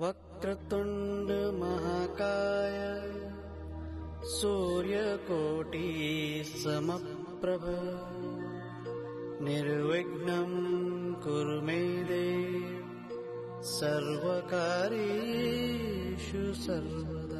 वक्रतुंड महाकाय सूर्यकोटि समप्रभ निर्विघ्नं कुरु मे देव सर्वकार्येषु सर्वदा।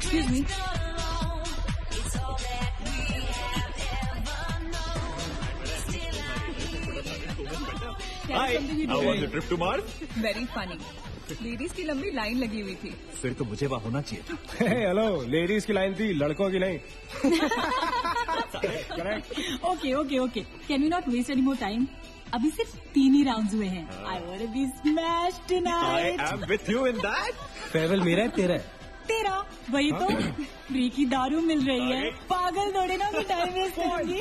Excuse me. Hi, how was the trip to Mars? Very funny. Ladies की लंबी लाइन लगी हुई थी। फिर तो मुझे वहाँ होना चाहिए था। हेलो, लेडीज की लाइन थी, लड़कों की नहीं। Okay can we not waste any more time? अभी सिर्फ 3 ही राउंड्स हुए हैं। I want to be smashed tonight. I am with you in that. Farewell मेरा है तेरा है? तेरा वही तो फ्री की दारू मिल रही है। पागल थोड़े ना मैं टाइम वेस्ट करूंगी।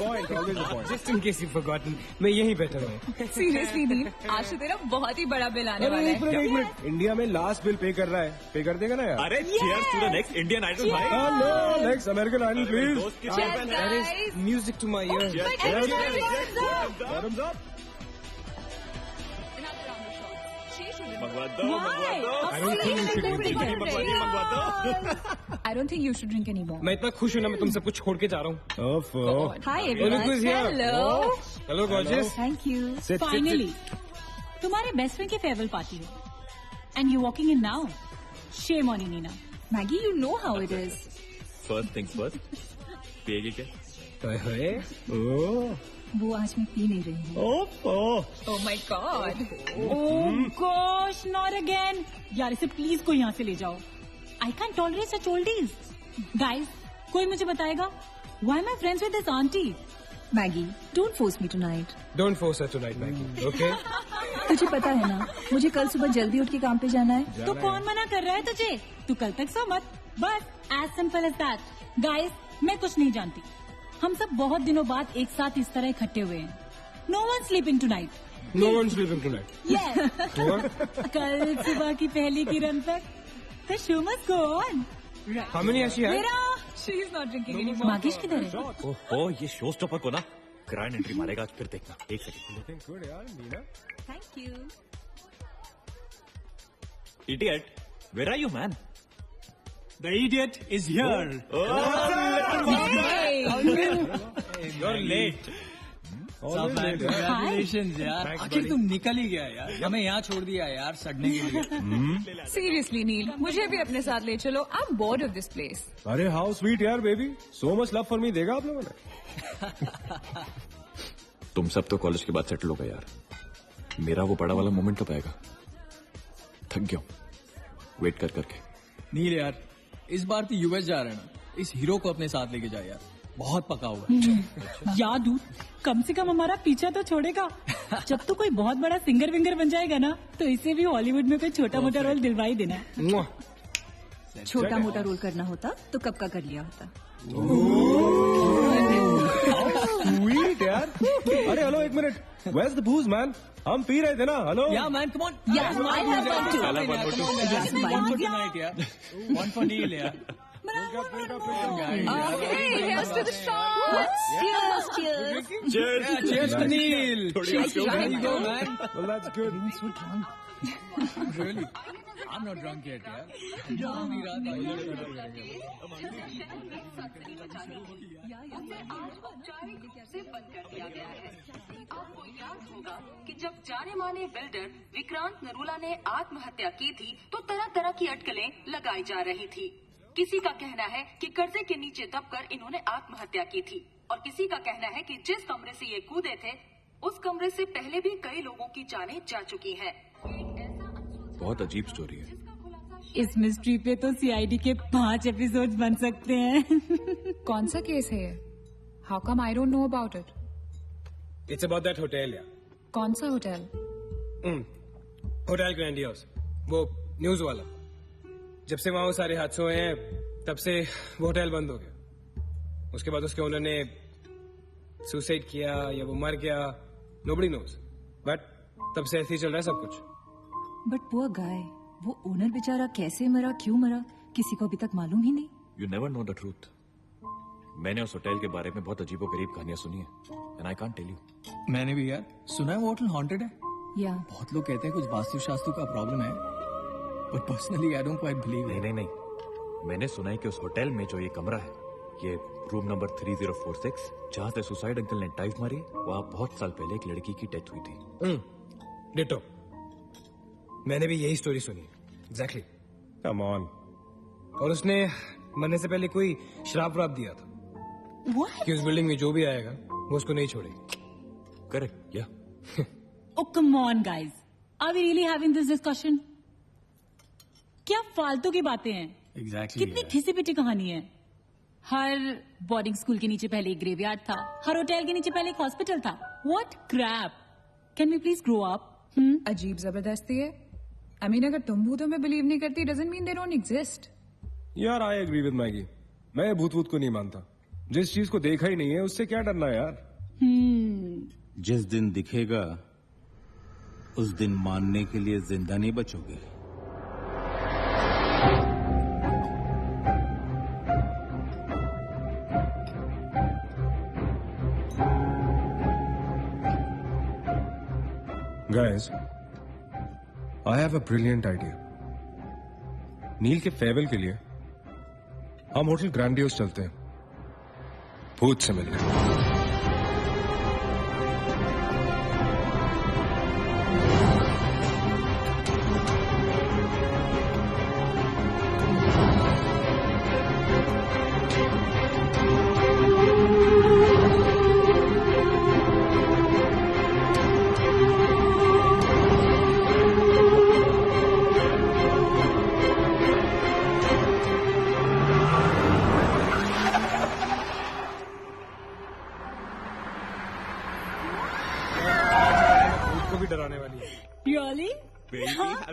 Just in case you forgotten, मैं यहीं बैठा हूँ। सीरियसली दीप, आज तो तेरा बहुत ही बड़ा बिल आने वाला है। एक मिनट, इंडिया में लास्ट बिल पे कर रहा है, पे कर देगा ना यार? अरे cheers to the next Indian Idol भाई। Hello, next American Idol please. दोस्त की Cheers, चाय guys. Music to my ear. Bottoms up. मंगवा दो, मंगवा दो। I don't think you should drink मंगवा दो, मंगवा दो। I don't think you should drink anymore. मैं इतना खुश हूँ ना, मैं तुम सब कुछ छोड़ के जा रहा हूँ। Hi Look everyone. who's here. Hello. Hello gorgeous. Thank you. Finally तुम्हारे बेस्ट फ्रेंड की फेयरवेल पार्टी है and you walking in now. Shame on you Neena. Maggie, you know how it is. First things first. पिएगी क्या? वो आज मैं P नहीं रही हूँ। Oh my God. Oh gosh, not again. यार इसे प्लीज कोई यहाँ से ले जाओ। I can tolerate such oldies. Guys, कोई मुझे बताएगा why am I friends with this aunty? Maggi, don't force me tonight. Don't force her tonight, Maggie. Okay? तुझे पता है ना, मुझे कल सुबह जल्दी उठ के काम पे जाना है। तो कौन मना कर रहा है तुझे? तू कल तक सो मत। बस as simple as that. Guys, मैं कुछ नहीं जानती। हम सब बहुत दिनों बाद एक साथ इस तरह इकट्ठे हुए हैं। No one sleeping tonight. No one's sleeping tonight. Yes. What? कल सुबह की पहली किरण तक the show must go on. How many has she had? मेरा She is not drinking anymore. मागिश किधर है? ओहो, ये शो स्टॉपर को ना ग्रैंड एंट्री मारेगा आज, फिर देखना। एक सेकंड। Looking good, यार, Meena. Thank you. Idiot, where are you, man? The idiot is here. You're late. Always late, यार. Congratulations यार. Thanks, आखिर buddy. तुम निकल ही गया यार. हमें यहाँ छोड़ दिया यार सड़ने के लिए. Seriously, नील, मुझे भी अपने साथ ले चलो। I'm bored of this place. अरे how sweet यार, baby. So much love for me देगा आप लोगों ने. तुम सब तो कॉलेज के बाद सेटल हो गए यार। मेरा वो बड़ा वाला मोमेंट कब आएगा? थक गया हूं वेट कर करके। नील यार, इस बार तो यूएस जा रहे हैं ना, इस हीरो को अपने साथ लेके जा यार. बहुत पका हुआ है. यार दूर, कम से कम हमारा पीछा तो छोड़ेगा। जब तो कोई बहुत बड़ा सिंगर विंगर बन जाएगा ना, तो इसे भी हॉलीवुड में कोई छोटा मोटा रोल दिलवा ही देना। Mwah. छोटा मोटा रोल करना होता तो कब का कर लिया होता। Sweet यार. अरे हेलो, एक minute. Where's the booze, man? हम पी रहे थे ना. Hello. Yeah man, come on. Yeah, I have one too. One for tonight यार. One for Neil यार. Okay, here's to the shots. Cheers, cheers. Cheers. Yeah, cheers to Neil. There you go man. Well, that's good. Really? I'm not drunk yet यार. आपको याद होगा कि जब जाने माने बिल्डर विक्रांत नरूला ने आत्महत्या की थी तो तरह तरह की अटकलें लगाई जा रही थी। किसी का कहना है कि कर्जे के नीचे दबकर इन्होंने आत्महत्या की थी और किसी का कहना है कि जिस कमरे से ये कूदे थे उस कमरे से पहले भी कई लोगों की जानें जा चुकी हैं। बहुत अजीब स्टोरी है। इस मिस्ट्री पे तो सीआईडी के 5 एपिसोड बन सकते हैं। कौन सा केस है ये? How come I don't know about it? It's about that hotel यार. कौन सा होटल? होटल ग्रैंडियोस, वो न्यूज वाला. जब से वहां वो सारे हादसे हुए हैं तब से वो होटल बंद हो गया. उसके बाद उसके ओनर ने सुसाइड किया या वो मर गया, नोबडी नोज. बट तब से ऐसे ही चल रहा है सब कुछ. बट पुअर गाय, वो ओनर बेचारा कैसे मरा, क्यों मरा, किसी को अभी तक मालूम ही नहीं। You never know the truth. मैंने उस होटल के बारे में बहुत अजीबो गरीब कहानियां सुनी है and I can't tell you. मैंने भी यार सुना है वो होटल हॉन्टेड है। या बहुत लोग कहते हैं कुछ वास्तुशास्त्र का प्रॉब्लम है, but personally I don't quite believe. नहीं, मैंने सुना है कि उस होटल में जो ये कमरा है, ये रूम नंबर 3046, जहाँ से सुसाइड अंकल ने डाइव मारी, वहाँ बहुत साल पहले एक लड़की की डेथ हुई थी। डिटो, मैंने भी यही स्टोरी सुनी। एग्जैक्टली। Come on. और उसने मरने से पहले कोई श्राप व्राप दिया था कि उस बिल्डिंग में जो भी आएगा वो उसको नहीं छोड़ेगी। करेक्ट, या Oh, come on, guys. Are we really having this discussion? क्या फालतू की बातें हैं? एग्जैक्टली। कितनी घिसी पिटी कहानी है। हर बोर्डिंग स्कूल के नीचे पहले एक ग्रेवयार्ड था, हर होटल के नीचे पहले एक हॉस्पिटल था। What crap? Can we please grow up? अजीब जबरदस्ती है। I mean, अगर तुम भूतों में बिलीव नहीं करती doesn't mean they don't exist. यार आई एग्री विद मैगी। मैं भूत भूत को नहीं मानता। जिस चीज को देखा ही नहीं है उससे क्या डरना है यार। जिस दिन दिखेगा उस दिन मानने के लिए जिंदा नहीं बचोगे। Guys, I have a brilliant idea. नील के फेयरवेल के लिए हम होटल ग्रैंडियोस चलते हैं, भूत से मिलने।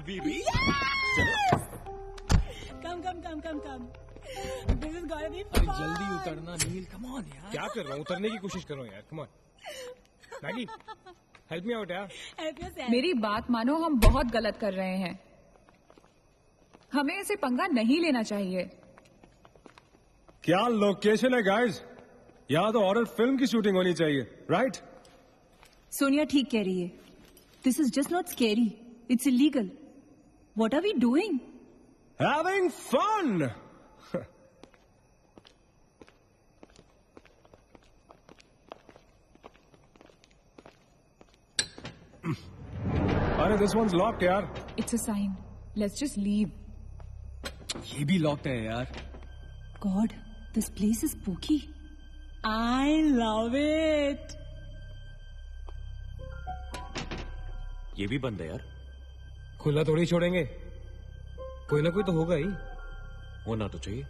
Habibi. Come. This is gonna be अरे fun. जल्दी उतरना नील, कम ऑन यार। क्या कर रहा हूँ? उतरने की कोशिश करो यार, come on. Maggi, help me out यार। Help yourself. मेरी बात मानो, हम बहुत गलत कर रहे हैं। हमें ऐसे पंगा नहीं लेना चाहिए। क्या लोकेशन है गाइस? यहाँ तो हॉरर फिल्म की शूटिंग होनी चाहिए, राइट? सोनिया ठीक कह रही है। This is just not scary, it's illegal. What are we doing? Having fun. अरे दिस वंस लॉक्ड यार। It's a sign, let's just leave. ये भी लॉक्ड है यार। God, this place is spooky. I love it. ये भी बंद है यार। खुला थोड़ी छोड़ेंगे, कोई ना कोई तो होगा ही। होना तो चाहिए।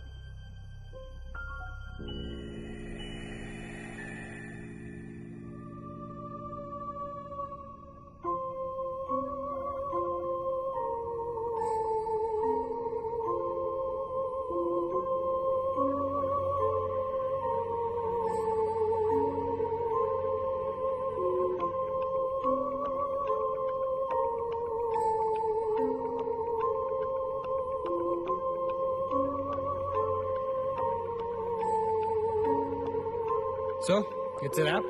So, it's a wrap.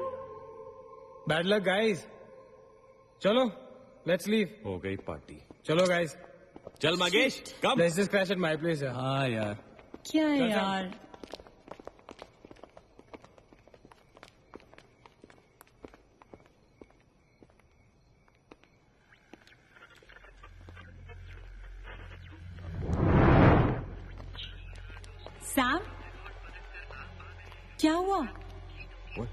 Bad luck, guys. चलो, let's leave. हो गई पार्टी। चलो, guys. चल मगेश, कम। Let's just crash at my place. यार। हाँ यार। क्या है चल। यार? सैम, क्या हुआ? What?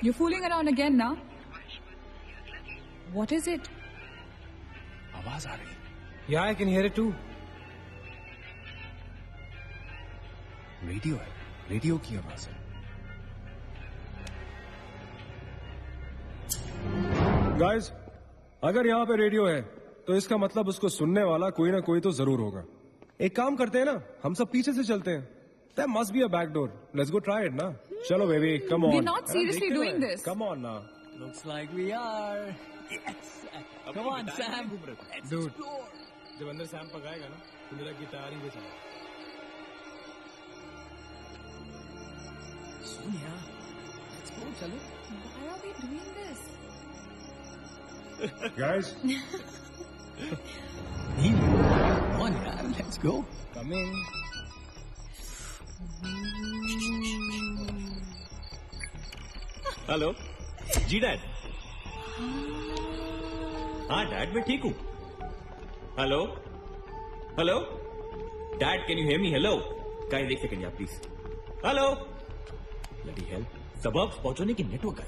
You're fooling around again now? What is it? आवाज आ रही। Yeah, I can hear it too. Radio है, रेडियो की आवाज है। Guys, अगर यहाँ पे रेडियो है, तो इसका मतलब उसको सुनने वाला कोई ना कोई तो जरूर होगा। एक काम करते हैं ना, हम सब पीछे से चलते हैं। There must be a back door. Let's go try it ना। चलो baby, come on. We're not seriously doing this. Come on ना। Looks like we are. Yes. Come on, Sam. Let's Dude. explore. जब अंदर Sam पकाएगा ना, तो मेरा guitar ही बजाएगा। Sonia, let's go. चलो। Why are we doing this? Guys, Neel, come on यार, let's go. come in. Hello जी डैड। हाँ डैड, मैं ठीक हूँ। Hello hello dad, can you hear me? Hello guys, एक सेकंड यार प्लीज। हेलो ब्लडी हेल, सबब पहुंचने की नेटवर्क है।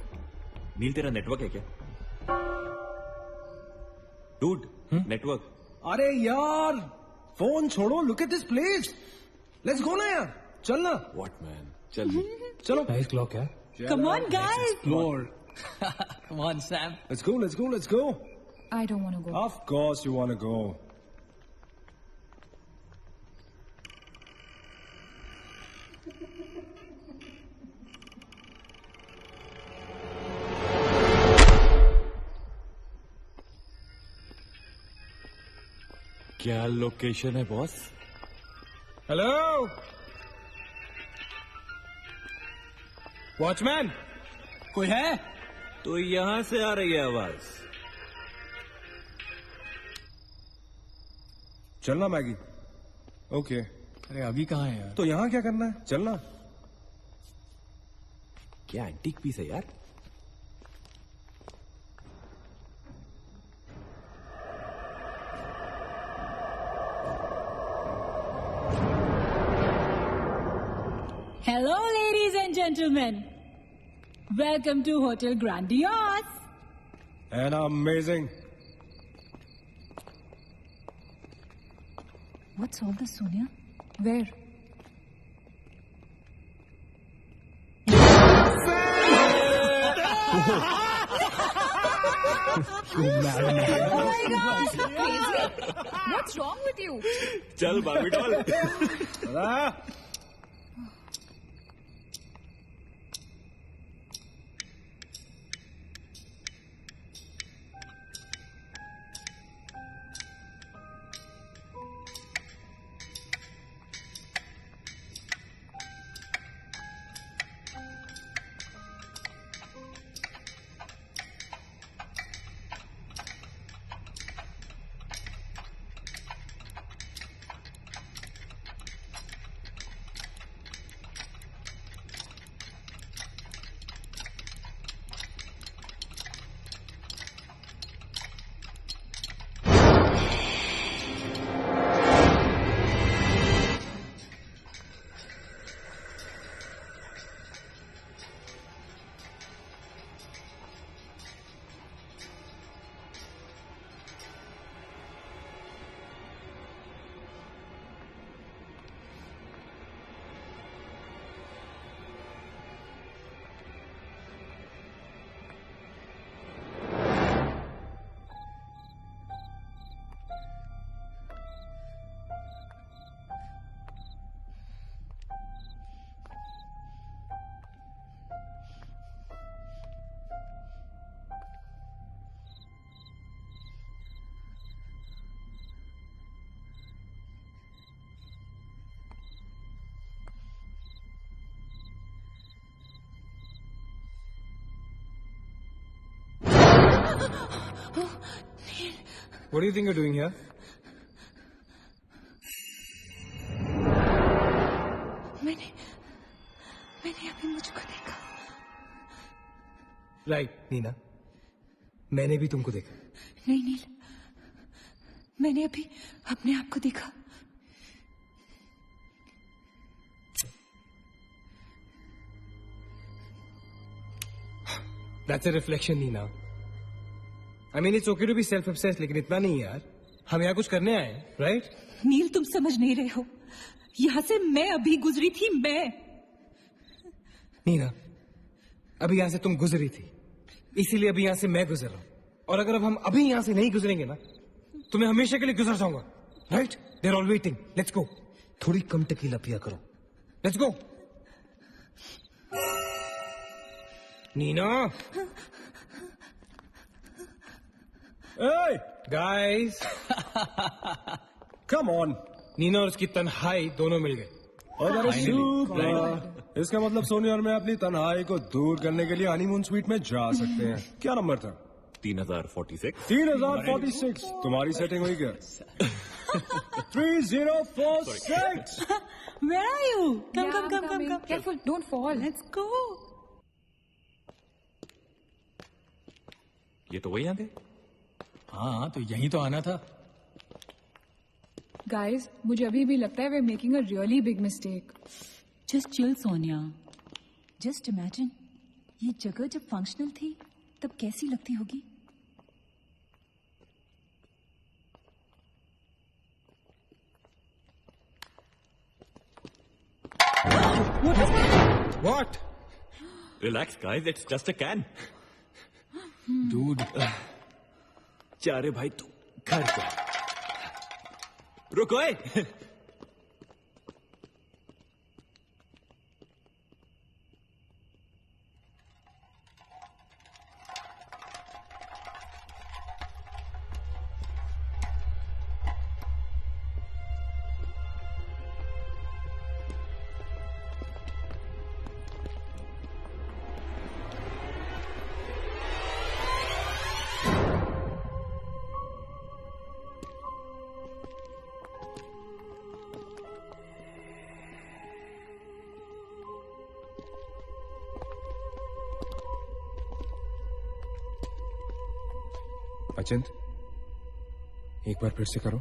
नील, तेरा नेटवर्क है क्या? Dude, network. अरे यार, फोन छोड़ो, look at this place. Let's go ना यार, चल ना। व्हाट मैन, चल। चलो। Nice clock यार। Come on, guys. Explore. Come on, Sam. Let's go, let's go, let's go. I don't want to go. Of course you want to go. क्या location है boss? Hello watchman, कोई है? तो यहां से आ रही है आवाज। चलना मैगी। ओके, अरे अभी कहाँ है यार? तो यहाँ क्या करना है? चलना। क्या एंटीक पीस है यार? Hello, ladies and gentlemen. Welcome to Hotel Grandiose. And amazing. What's all this, Sonia? Where? What's wrong with you? चल Barbie doll. What do you think you're doing here? मैंने अभी मुझको देखा. Right, नीना. मैंने भी तुमको देखा. नहीं नील, मैंने अभी अपने आप को देखा. That's a reflection, Neena. I mean, it's okay to be self-obsessed, लेकिन इतना नहीं यार. हम यहाँ कुछ करने आए हैं, right? नील, तुम समझ नहीं रहे हो. यहाँ से मैं अभी गुजरी थी. नीना, अभी यहाँ से तुम गुजरी थी, इसीलिए अभी यहाँ से मैं गुजर रहा हूँ. और अगर अब हम अभी यहाँ से नहीं गुजरेंगे ना, तो मैं हमेशा के लिए गुजर जाऊंगा. Right? They're all waiting. Let's go. थोड़ी कम टकीला पिया करो. Let's go. Neena. Hey, guys. Come on. Neena और उसकी तन्हाई दोनों मिल गए. इसका मतलब सोनी और मैं अपनी तन्हाई को दूर करने के लिए हनीमून स्वीट में जा सकते हैं. क्या नंबर था? 3046. 3046. तुम्हारी सेटिंग हुई क्या? 3046. Where are you? Come. Careful, don't fall. Let's go. ये तो वही आ गए. हाँ, तो यही तो आना था. Guys, मुझे अभी भी लगता है we're making a really big mistake. Just chill, Sonia. Just imagine, ये जगह जब फंक्शनल थी, तब कैसी लगती होगी? What? Relax, guys. It's just a can. Dude. जा रे भाई तू घर जा. रुको. अचिंत, एक बार फिर से करो.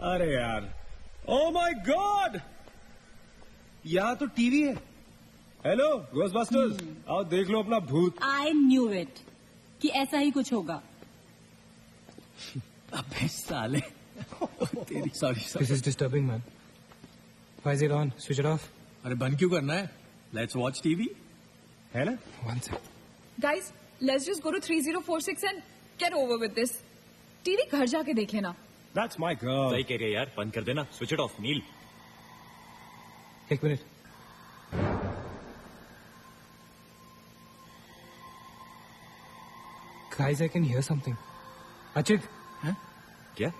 अरे यार, ओ माय गॉड, यहाँ तो टीवी है। हेलो गोस्टबस्टर्स, आओ देख लो अपना भूत। आई न्यू इट कि ऐसा ही कुछ होगा। अबे साले तेरी sorry This is disturbing, man. Why is it on? Switch it off. अरे बंद क्यों करना है? लेट्स वॉच टीवी, है ना? One sec. Guys, let's just go to 3046 and get over with this. TV घर जाके देख लेना। That's my girl. सही कह रही है यार, बंद कर देना, स्विच इट ऑफ। नील, एक minute. Guys, I can hear something. Achit, क्या?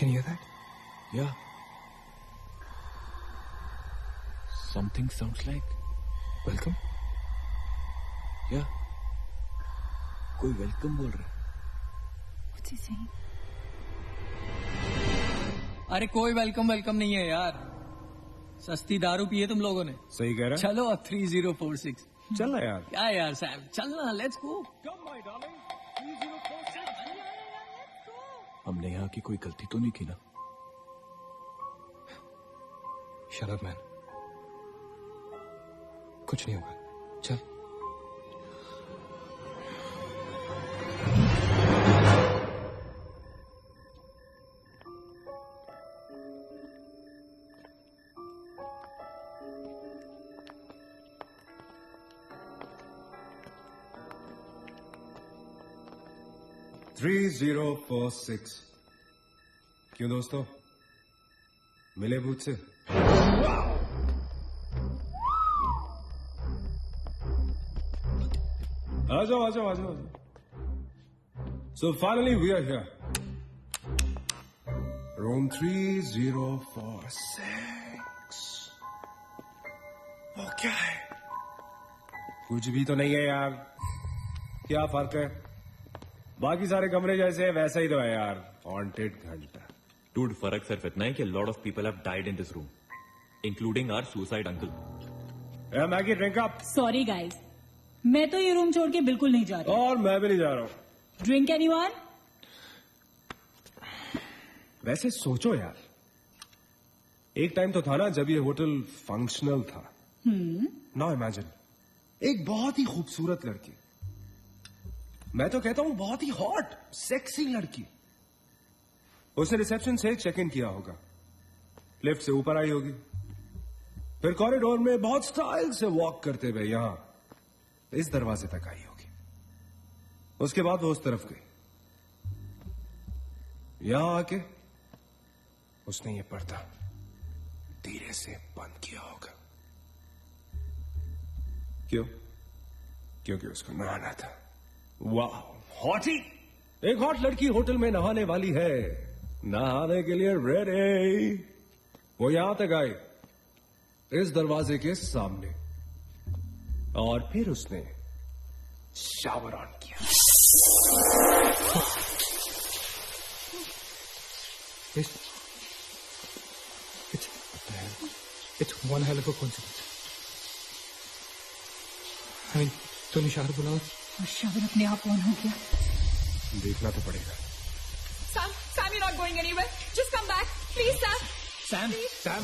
can you hear that? Yeah. Something sounds like. Welcome. Yeah. कोई वेलकम बोल रहा है। What's he saying? अरे कोई वेलकम नहीं है यार, सस्ती दारू पिए तुम लोगों ने। सही कह रहा है। चलो अब 3046। चल ना यार। क्या यार सैम, चलना, लेट्स गो। हमने यहाँ की कोई गलती तो नहीं की ना? Shut up, man. कुछ नहीं होगा, चल। थ्री 3046। क्यों दोस्तों, मिले भूत से? आ जाओ। So finally we are here. Room 3046. Okay. कुछ भी तो नहीं है यार, क्या फर्क है? बाकी सारे कमरे जैसे वैसा ही तो है यार, हॉन्टेड घंटा। डूड, फर्क सिर्फ इतना है कि lot of people have died in this room, including our suicide uncle. Maggie drink up. Sorry guys, मैं तो ये रूम छोड़ के बिल्कुल नहीं जा रही। और मैं भी नहीं जा रहा हूँ। Drink anyone? वैसे सोचो यार, एक टाइम तो था ना जब ये होटल फंक्शनल था। नाउ इमेजिन, एक बहुत ही खूबसूरत लड़की, मैं तो कहता हूं बहुत ही हॉट सेक्सी लड़की, उसने रिसेप्शन से चेक इन किया होगा, लिफ्ट से ऊपर आई होगी, फिर कॉरिडोर में बहुत स्टाइल से वॉक करते हुए यहां इस दरवाजे तक आई होगी। उसके बाद वो उस तरफ गई, यहां आके उसने ये पर्दा धीरे से बंद किया होगा। क्यों? क्योंकि उसको नहाना था। वाह, हॉटी! एक हॉट लड़की होटल में नहाने वाली है, नहाने के लिए रेडी। वो यहां तक आई, इस दरवाजे के सामने, और फिर उसने शावर ऑन किया। It's one hell of a coincidence. I mean, तूने शावर बुलाओ और शावर अपने आप ऑन हो गया। देखना तो पड़ेगा। Sam, you're not going anywhere. Just come back. Please, Sam. Sam? Please. Sam?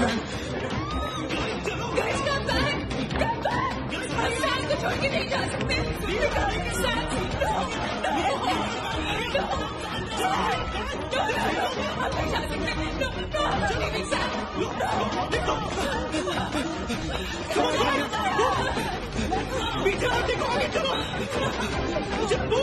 Guys, come back! Come back! हम सैम को छोड़ के नहीं जा सकते। Sam, no! हम नहीं जा सकते। No, I'm not leaving Sam. पीछे आओ, देखो आगे चलो। चलो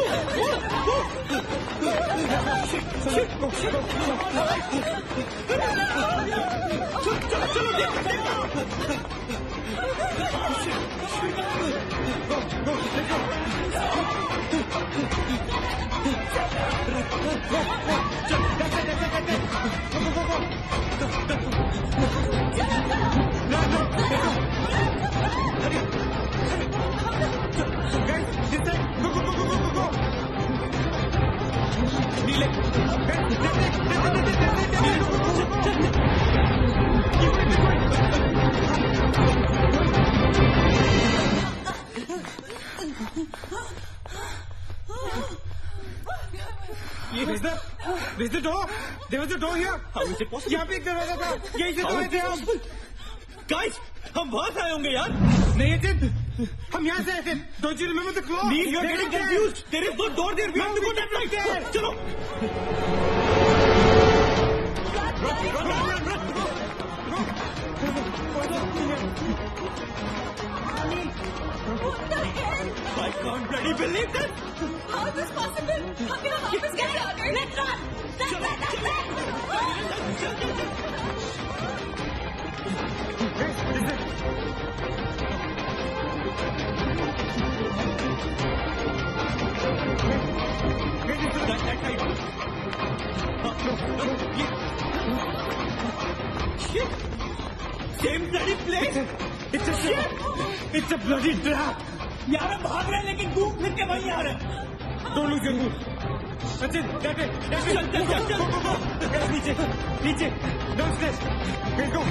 This the door? There was a door here. How is it possible? यहाँ पे एक दरवाजा था। यही से तो थे हम। Guys, हम वहाँ से आए होंगे यार। नहीं अजित, हम यहाँ से आए थे। Don't you remember the claw? Neil, you're getting confused. There is no door there. We have to go that way. चलो। What the hell? I can't bloody believe this. How is this possible? हम यहाँ वापस कैसे आ गए? Let's run! Same bloody place. It's a bloody trap. यार हम भाग रहे हैं लेकिन तू फिर के वहीं आ रहा है। Don't lose your cool. Ajit, that way. चल. नीचे. Downstairs. Let's go.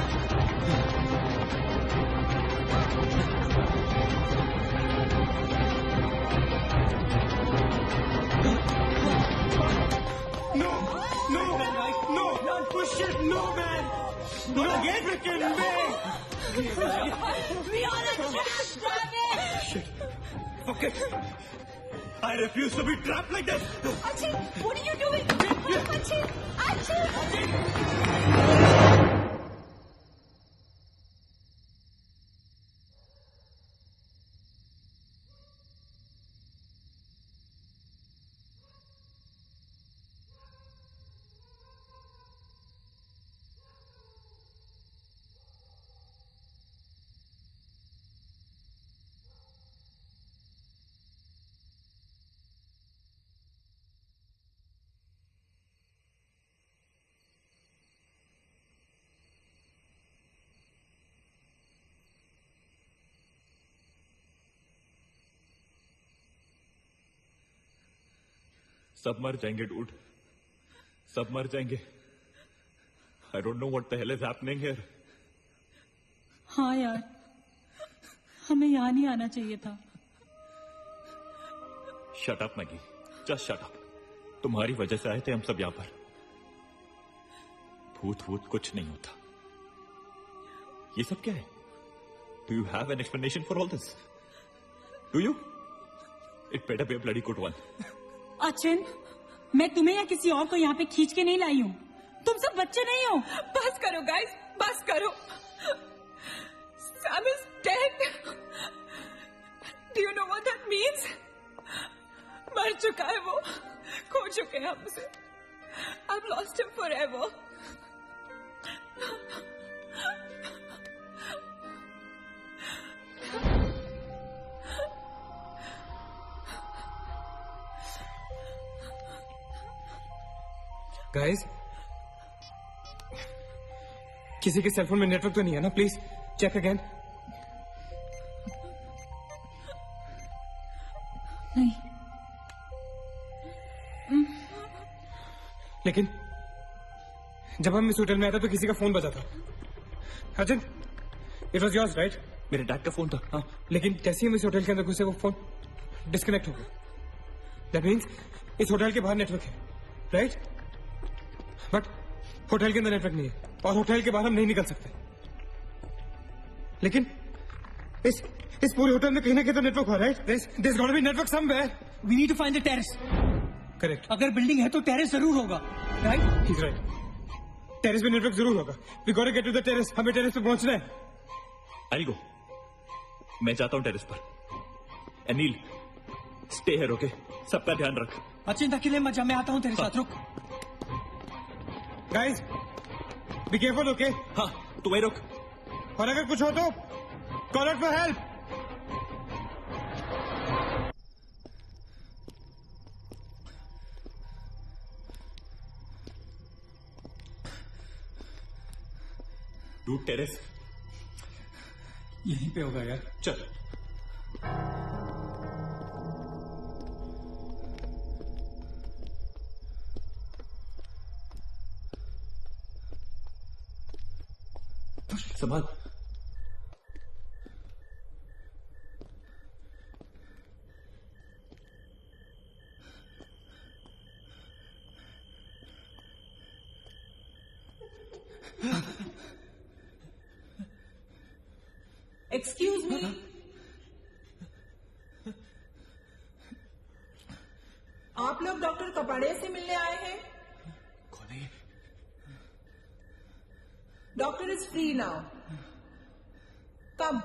No, push it, no man. No, get freaking man. We are a trap! Shit. Okay. I refuse to be trapped like this. Achit, what are you doing? Achit! सब मर जाएंगे dude, सब मर जाएंगे। I don't know what the hell is happening here. हाँ यार, हमें यहाँ नहीं आना चाहिए था। Shut up Maggi, just shut up. तुम्हारी वजह से आए थे हम सब यहाँ पर। भूत कुछ नहीं होता। ये सब क्या है? Do you have an explanation for all this? Do you? It better be a bloody good one. Achin, मैं तुम्हें या किसी और को यहाँ पे खींच के नहीं लाई हूँ। तुम सब बच्चे नहीं हो। बस करो गाइस, बस करो। Sam is dead. Do you know what that means? मर चुका है वो, खो चुके हैं हमसे। I've lost him forever. Guys, किसी के सेलफोन में नेटवर्क तो नहीं है ना? Please check again. नहीं। लेकिन जब हम इस होटल में आए थे तो किसी का फोन बजा था। Arjun, it was yours right? मेरे डैड का फोन था। हाँ, लेकिन जैसे ही हम इस होटल के अंदर घुसे वो फोन डिस्कनेक्ट हो गया। दैट मीन्स इस होटल के बाहर नेटवर्क है, राइट? बट होटल के अंदर नेटवर्क नहीं है और होटल के बाहर हम नहीं निकल सकते। लेकिन इस पूरे होटल में कहीं ना कहीं तो नेटवर्क हो रहा है. There's got to be network somewhere. We need to find the terrace. Correct. अगर बिल्डिंग है तो टेरेस जरूर होगा. Right? He's right. टेरेस पे नेटवर्क जरूर होगा. We got to get to the terrace. हमें टेरेस पे पहुंचना है. I'll go. मैं जाता हूँ टेरेस पर. Anil, stay here, okay? सबका ध्यान रख. चिंता के लिए मत जा, मैं आता हूँ तेरे साथ. रुक. Guys, be careful, okay? हाँ, तू वहीं रुक. और अगर कुछ हो तो call out for help. Dude terrace यहीं पे होगा यार. चल. संभाल. Excuse me. आप लोग डॉक्टर कपाड़े से मिलने आए हैं? कौन है? Doctor is free now. Come.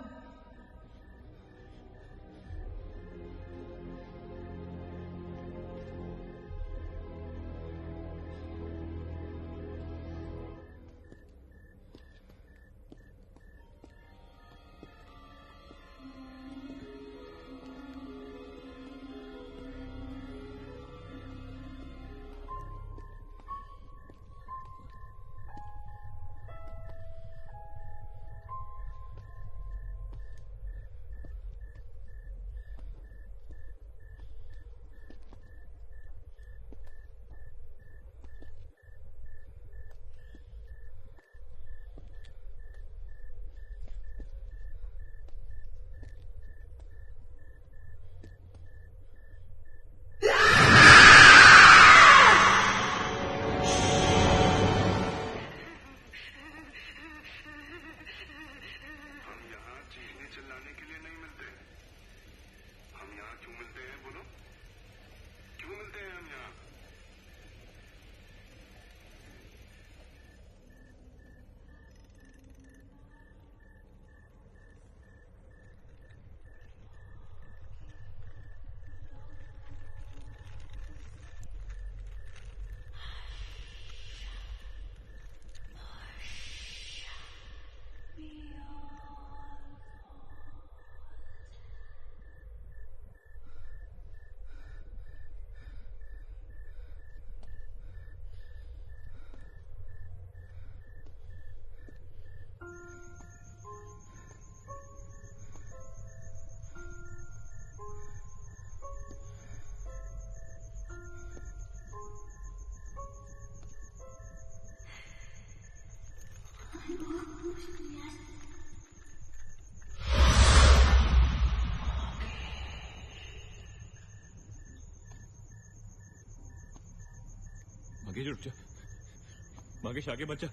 Mangesh उठ जा. मंगेश आगे मत जा.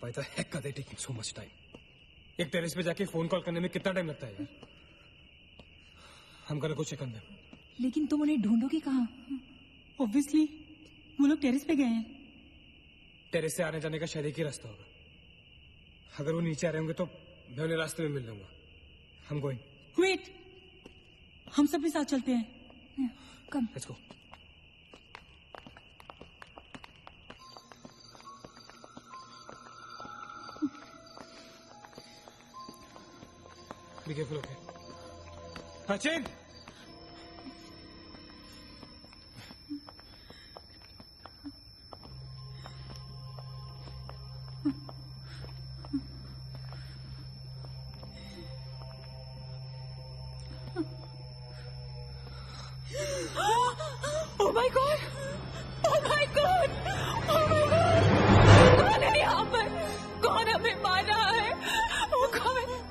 Why the heck are they taking so much time? एक टेरेस पे जाके फोन कॉल करने में कितना टाइम लगता है यार? हम गो चेक ऑन देम. लेकिन तुम उन्हें ढूंढोगे कहाँ? ऑब्वियसली वो लोग टेरेस पे गए हैं. टेरेस से आने जाने का शायद एक ही रास्ता होगा. अगर वो नीचे आ रहे होंगे तो मैं उन्हें रास्ते में मिल लूंगा. हम गोइंग. वेट, हम सब भी साथ चलते हैं. Come. Let's go. Be careful, okay? Sachin! Oh my God! Oh my God! Oh my God! कौन है यहाँ पर? कौन हमें मार रहा है? वो कौन है?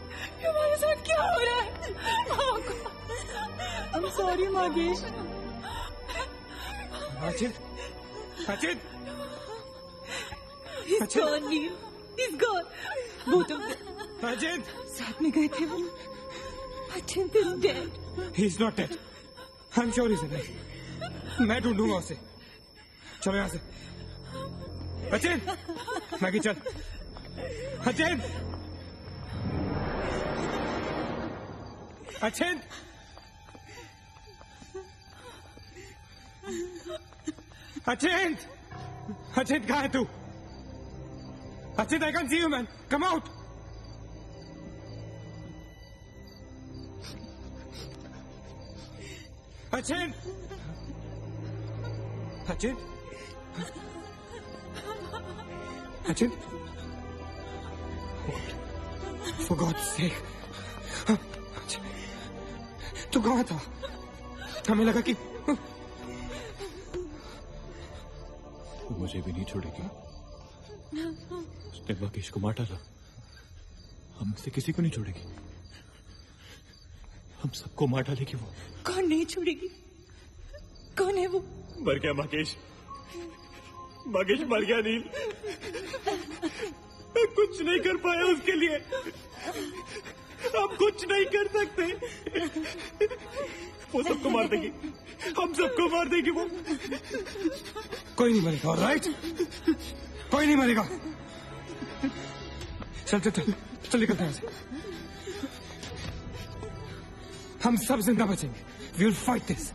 हमारे साथ क्या हो रहा है? Oh God! I'm sorry, Magesh. Sachin! Sachin! He's gone, Neil. He's gone. Both of them. Sachin! साथ में गए थे वो. Sachin is dead. He's not dead. I'm sure he's alive. मैं ढूंढूंगा उसे. चलो यहाँ से. सचिन! मैगी चल. सचिन! सचिन! सचिन! सचिन कहाँ है तू? Sachin, I can't see you, man. Come out. Sachin! Sachin? Sachin? For God's sake. तू कहाँ था? हमें लगा कि मुझे भी नहीं छोड़ेगी. उसने मकेश को मार डाला. हमसे किसी को नहीं छोड़ेगी. हम सबको मार डालेगी वो. कौन नहीं छोड़ेगी? कौन है वो? मर गया मकेश. मकेश मर गया. नील, मैं कुछ नहीं कर पाया उसके लिए. हम कुछ नहीं कर सकते. वो सबको मार देगी. हम सबको मार देगी वो. कोई नहीं मरेगा. ऑलराइट? कोई नहीं मरेगा. चल चल चल चल निकलते हैं यहाँ से. हम सब जिंदा बचेंगे. We will fight this.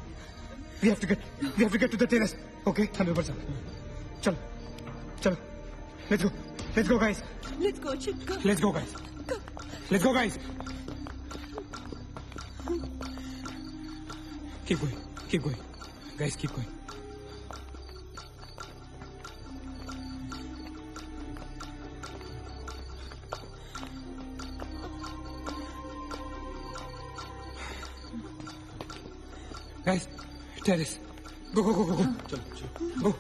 We have to get to the terrace. Okay? हम ऊपर चलो. चलो. चलो. Let's go. Let's go, guys. Let's go, Chip. Come. Let's go, guys. Let's go, guys. Keep going. Keep going. Guys, keep going. Guys, terrace. Go, go, go, go, go. चलो चलो. Go.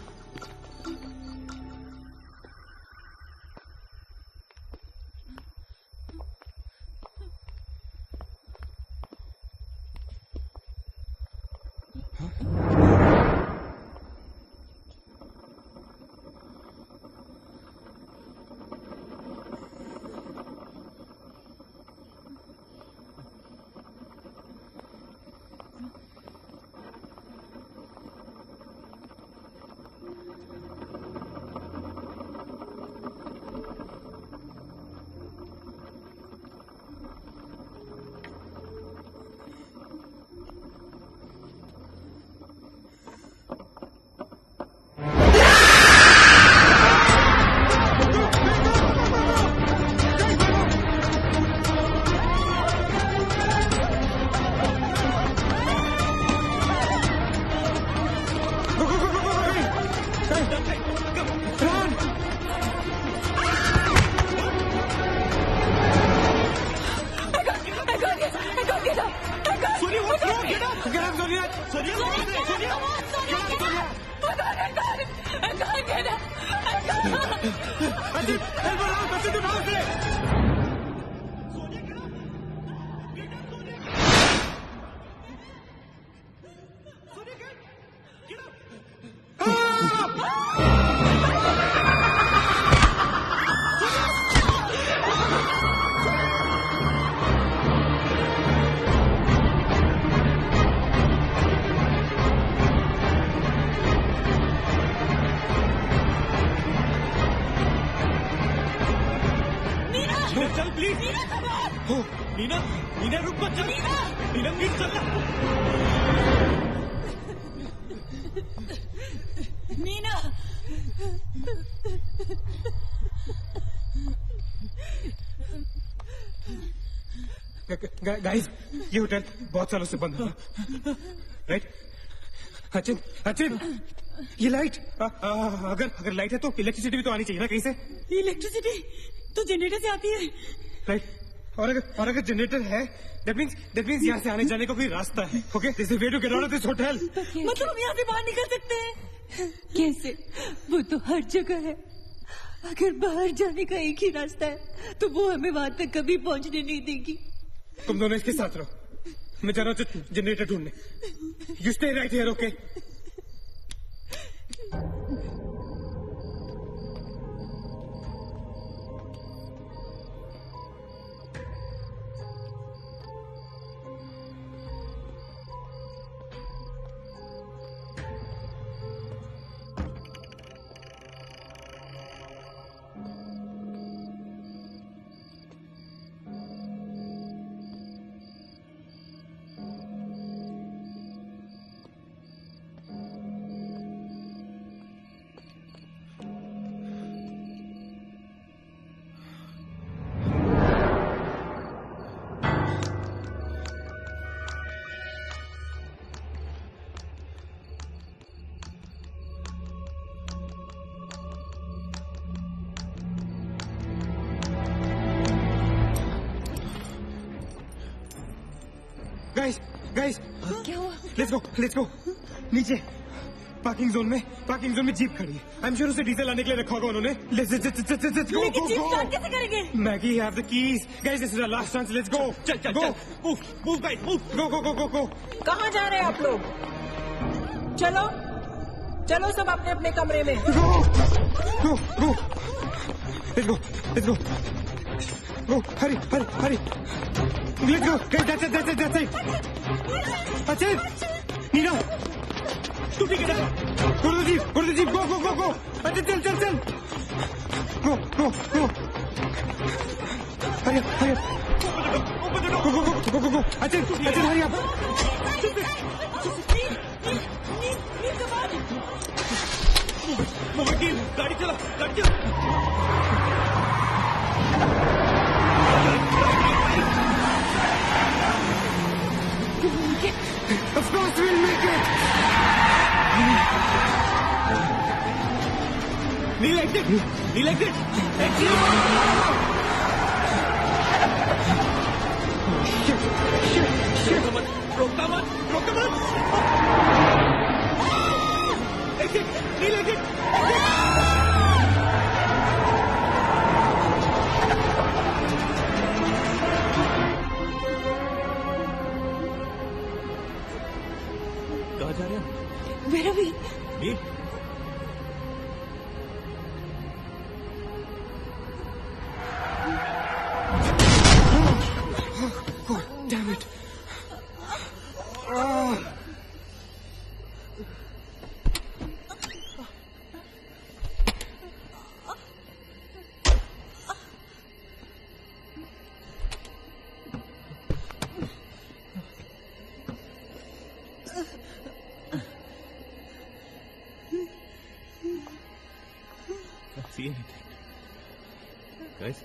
चल please. Neena, Neena रुक मत, चल। Neena please चल। Neena, guys, ये hotel बहुत सालों से बंद है, राइट? अचिन, अचिन, ये लाइट, अगर लाइट है तो इलेक्ट्रिसिटी भी तो आनी चाहिए ना कहीं से। इलेक्ट्रिसिटी तो जनरेटर से आती है, राइट? और अगर जनरेटर है, दैट मींस यहाँ से आने जाने का कोई रास्ता है। Okay, this is way to get out of this hotel. मतलब हम यहाँ से बाहर निकल सकते हैं? कैसे? वो तो हर जगह है। अगर बाहर जाने का एक ही रास्ता है तो वो हमें वहां तक कभी पहुंचने नहीं देगी। तुम दोनों इसके साथ रहो, मैं जा रहा हूँ जनरेटर ढूंढने। You stay right here, okay? Guys, क्या हुआ? Let's go. नीचे पार्किंग जोन में जीप खड़ी है। आई एम श्योर उसे डीजल लाने के लिए रखा होगा उन्होंने। Let's go. लेकिन जीप स्टार्ट कैसे करेंगे? Maggie have the keys. Guys, this is our last chance. Let's go. चल। Move guys, move. गो। कहाँ जा रहे हैं आप लोग? चलो सब अपने अपने कमरे में। Go. Let's go. Go, hurry. Let's go. Guys, that's it. Achin! Neena! तू ठीक है? Go to the jeep. Go. Achin, चल. Go. Hurry up. Go. Achin, hurry up. वकील, गाड़ी चला। Of course we'll make it. Kneel exit. Exit. Shit. रोकता मत. Exit. Kneel exit. कहाँ जा रहे हैं? Where are we? Nil, Damn it. see anything. Guys?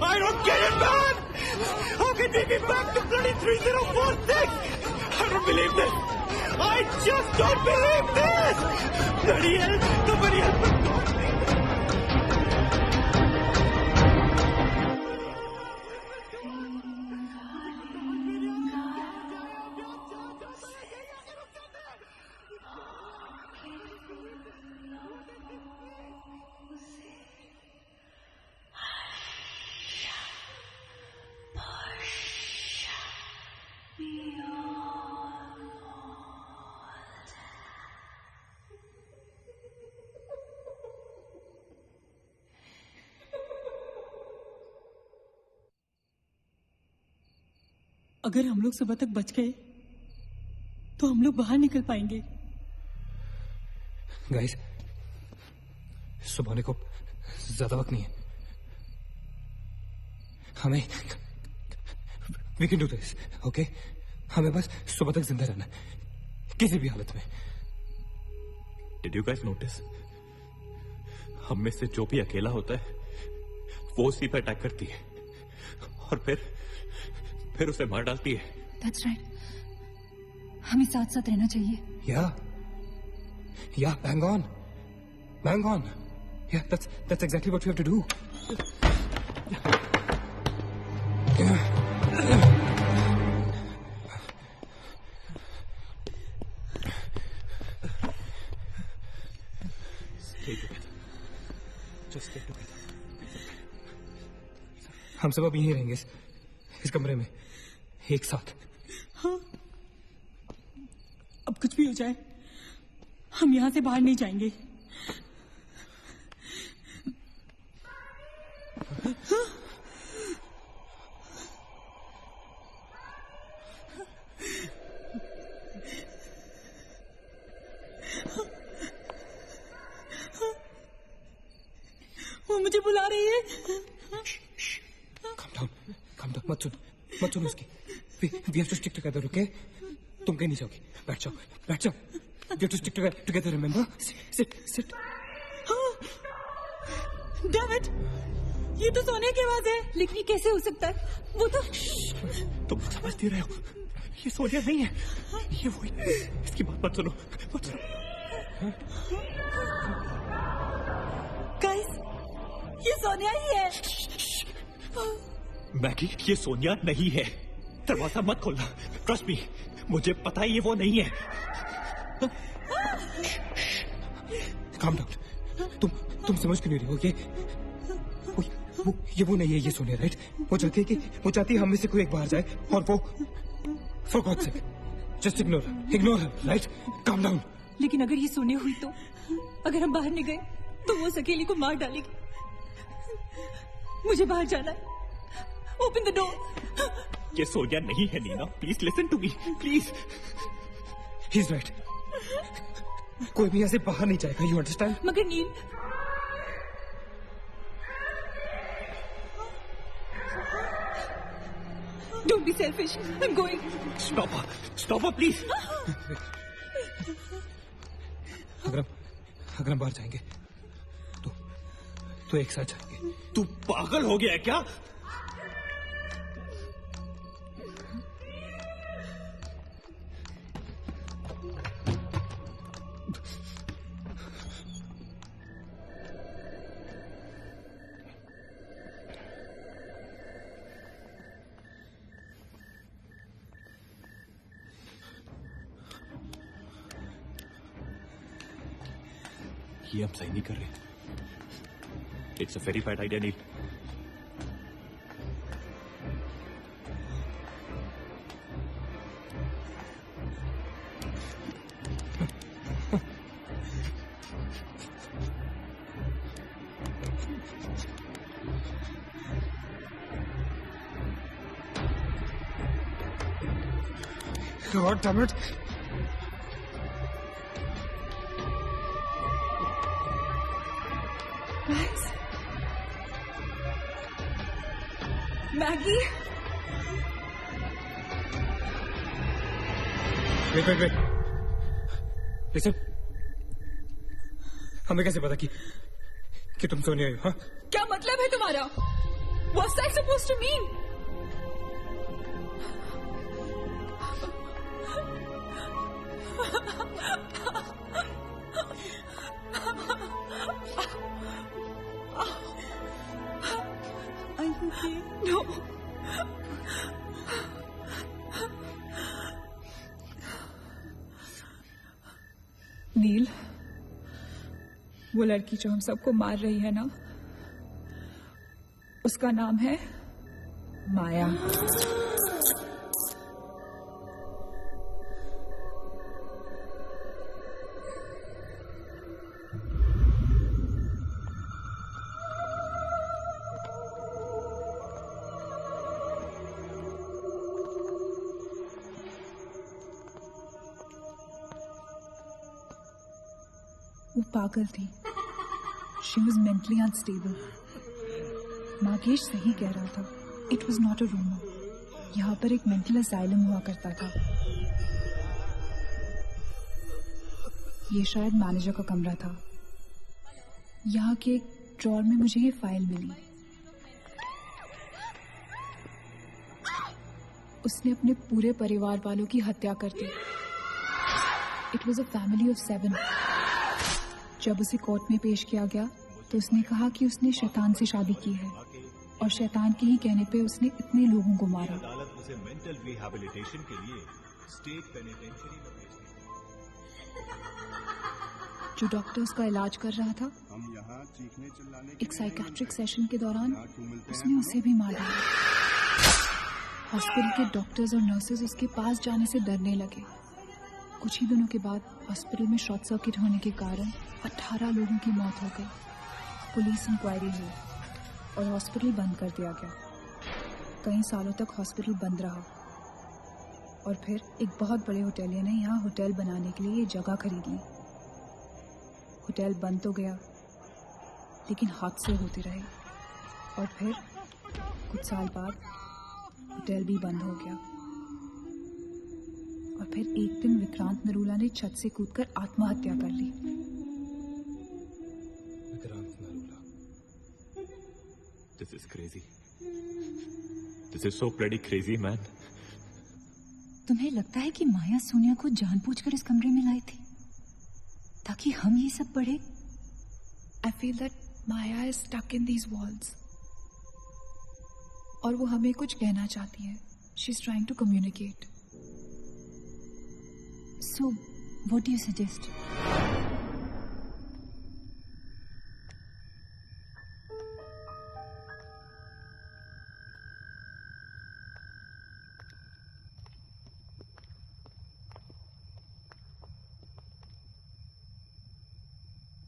I don't get it, man! How can we be back to bloody 3046? I don't believe this! I just don't believe this! Bloody hell! Somebody help me! अगर हम लोग सुबह तक बच गए तो हम लोग बाहर निकल पाएंगे। गाइस, सुबह होने को ज्यादा वक्त नहीं है। हमें we can do this, okay? हमें बस सुबह तक जिंदा रहना है, किसी भी हालत में। Did you guys notice? हम में से जो भी अकेला होता है वो उसी पर अटैक करती है और फिर उसे मार डालती है। That's right. हमें साथ साथ रहना चाहिए। Yeah, bang on. Yeah, that's exactly what we have to do. Stay together. Just stay together. हम सब अब यहीं रहेंगे इस कमरे में एक साथ। हाँ, अब कुछ भी हो जाए हम यहाँ से बाहर नहीं जाएंगे। वो मुझे बुला रही है। Calm down, मत सुन उसकी। We have to stick together, okay? तुम कहीं नहीं जाओगी, बैठ जाओ। We have to stick together, remember? Sit. David, ये तो सोनिया की आवाज है। लेकिन ये कैसे हो सकता है? वो तो तुम समझती रहे हो, ये सोनिया नहीं है, ये वही। इसकी बात मत सुनो। गाइस, ये सोनिया ही है। मैगी, ये सोनिया नहीं है। दरवाजा मत खोलना, ट्रस्ट मी, मुझे पता है ये वो नहीं है। Calm down. तुम समझ क्यों नहीं रही हो? ये वो नहीं है, ये सोनिया, राइट? वो चाहती है हम में से कोई एक बाहर जाए और वो for God's sake, just ignore her, right? Calm down. लेकिन अगर ये सोने हुई तो अगर हम बाहर नहीं गए तो वो सकेली को मार डालेगी। मुझे बाहर जाना है। Open the door. ये सोनिया नहीं है Neena, please listen to me, please. He's right. कोई भी यहाँ से बाहर नहीं जाएगा, you understand? मगर नील, don't be selfish. I'm going. Stop her, please. अगर हम बाहर जाएंगे तो एक साथ जाएंगे। तू पागल हो गया है क्या? ये हम सही नहीं कर रहे। It's a very bad idea Neel. God damn it. Maggie, Wait. Listen. हमें कैसे पता कि तुम सोनिया हो? हाँ? क्या मतलब है तुम्हारा? What's that supposed to mean? No. नील, वो लड़की जो हम सबको मार रही है ना, उसका नाम है माया। वो पागल थी। She was mentally unstable. Nagesh सही कह रहा था, it was not a rumour. यहाँ पर एक मेंटल असाइलम हुआ करता था। ये शायद मैनेजर का कमरा था। यहाँ के एक ड्रॉर में मुझे ये फाइल मिली। उसने अपने पूरे परिवार वालों की हत्या कर दी। It was a family of 7। जब उसे कोर्ट में पेश किया गया तो उसने कहा कि उसने शैतान से शादी की है और शैतान के ही कहने पे उसने इतने लोगों को मारा। अदालत उसे मेंटल रिहैबिलिटेशन के लिए स्टेट पेनिटेंशियरी में भेज दी। जो डॉक्टर उसका इलाज कर रहा था, एक साइकेट्रिक सेशन के दौरान उसने उसे भी मार दिया। हॉस्पिटल के डॉक्टर्स और नर्सेज उसके पास जाने से डरने लगे। कुछ ही दिनों के बाद हॉस्पिटल में शॉर्ट सर्किट होने के कारण 18 लोगों की मौत हो गई। पुलिस इंक्वायरी हुई और हॉस्पिटल बंद कर दिया गया। कई सालों तक हॉस्पिटल बंद रहा और फिर एक बहुत बड़े होटलियर ने यहाँ होटल बनाने के लिए ये जगह खरीद ली। होटल बंद तो गया, लेकिन हादसे होते रहे और फिर कुछ साल बाद होटल भी बंद हो गया। और फिर एक दिन विक्रांत नरूला ने छत से कूदकर आत्महत्या कर ली। Vikrant Narula. This is crazy. This is so bloody crazy, man. तुम्हें लगता है कि माया सोनिया को जानबूझकर इस कमरे में लाई थी ताकि हम ये सब पढ़े? I feel that Maya is stuck in these walls. और वो हमें कुछ कहना चाहती है। She's trying to communicate. So, what do you suggest?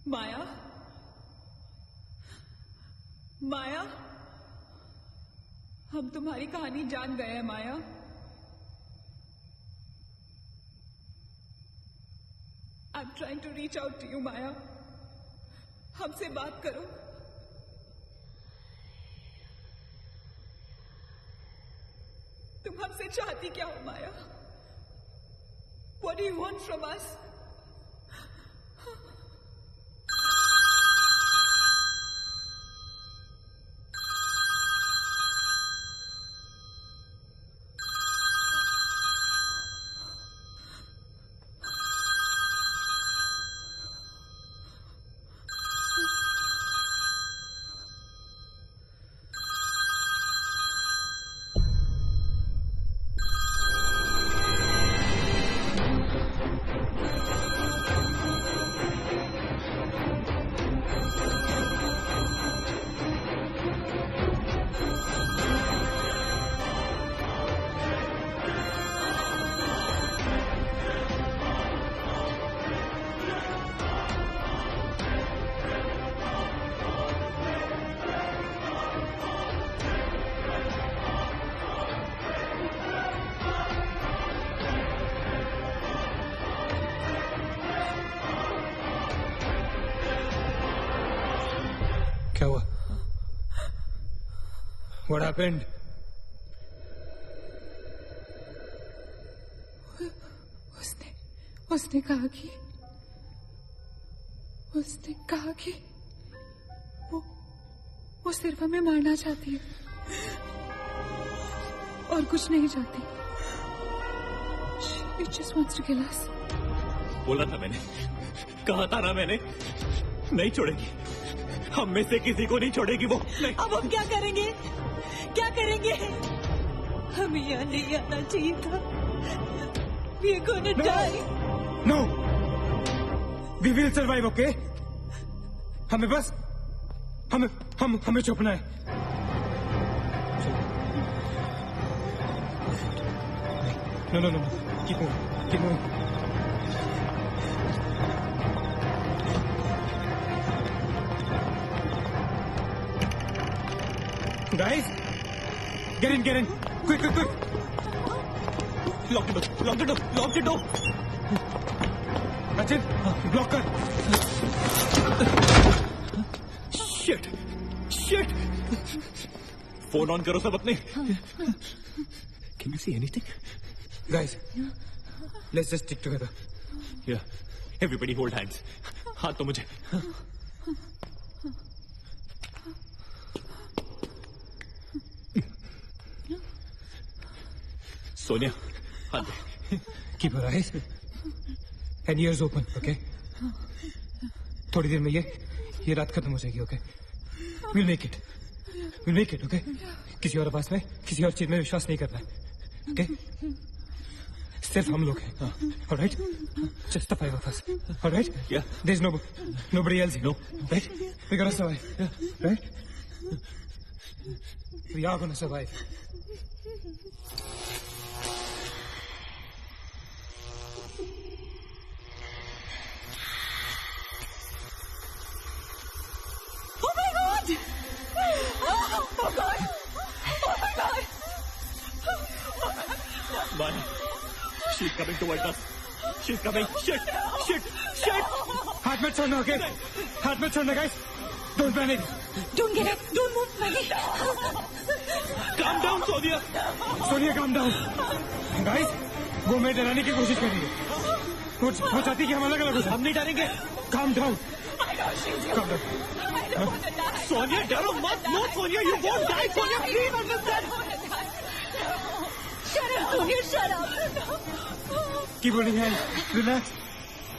माया, माया, हम तुम्हारी कहानी जान गए हैं माया। I'm trying to reach out to you, माया। हमसे बात करो। तुम हमसे चाहती क्या हो माया? What do you want from us? क्या हुआ? What happened? उसने कहा कि वो सिर्फ हमें मारना चाहती है और कुछ नहीं चाहती। She just wants to kill us. बोला था मैंने, कहा था ना मैंने, नहीं छोड़ेगी, हम में से किसी को नहीं छोड़ेगी वो। अब हम क्या करेंगे? क्या करेंगे? हमें यहाँ नहीं आना चाहिए था। We are gonna die. No. We will survive, okay? हमें बस हमें छुपना है। No. Keep moving. Guys, get in. Quick. Lock the door. Sachin block कर। शिट शिट, फोन ऑन करो सब अपने। Can you see anything? Guys let's just stick together. Yeah everybody hold hands. हाथ तो मुझे। सोनिया हाथ दे। Keep your eyes and ears open, okay? थोड़ी देर में ये रात खत्म हो जाएगी, okay? Will make it, okay? किसी और आवाज में, किसी और चीज में विश्वास नहीं करना है, ओके? सिर्फ हम लोग हैं, alright? Just the 5 of us, alright? Yeah. There's nobody else, no, right? We're gonna survive, right? We are gonna survive. Oh my God! Oh God! Oh my God! Maya, she's coming towards us. She's coming. Shit! हाथ मत छोड़ना, okay? हाथ मत छोड़ना, guys. Don't panic. Don't get up! Don't move, Maggie! Calm down, Sonia. Sonia calm down. Guys, वो मैं डराने की कोशिश कर रही है। वो चाहती है कि हम अलग अलग हो जाएं। हम नहीं डरेंगे। Calm down. Calm down. Sonia डरो मत। No, Sonia, you won't die. Sonia, please understand. Shut up, Sonia, shut up! Keep holding hands. Relax.